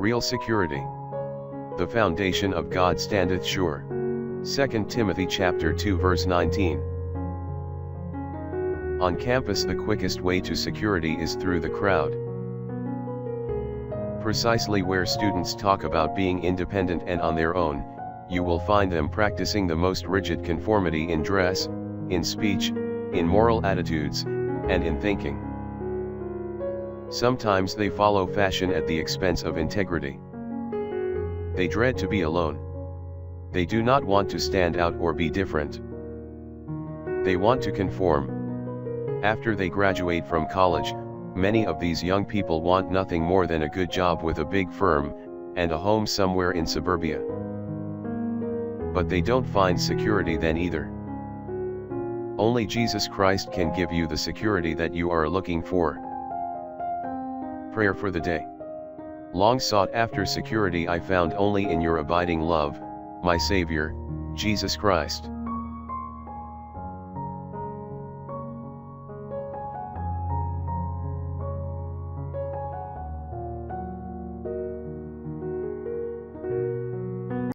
Real security. The foundation of God standeth sure. 2 Timothy chapter 2 verse 19. On campus, the quickest way to security is through the crowd. Precisely where students talk about being independent and on their own, you will find them practicing the most rigid conformity in dress, in speech, in moral attitudes, and in thinking. Sometimes they follow fashion at the expense of integrity. They dread to be alone. They do not want to stand out or be different. They want to conform. After they graduate from college, many of these young people want nothing more than a good job with a big firm, and a home somewhere in suburbia. But they don't find security then either. Only Jesus Christ can give you the security that you are looking for. Prayer for the day. Long sought after security I found only in your abiding love, my Savior, Jesus Christ.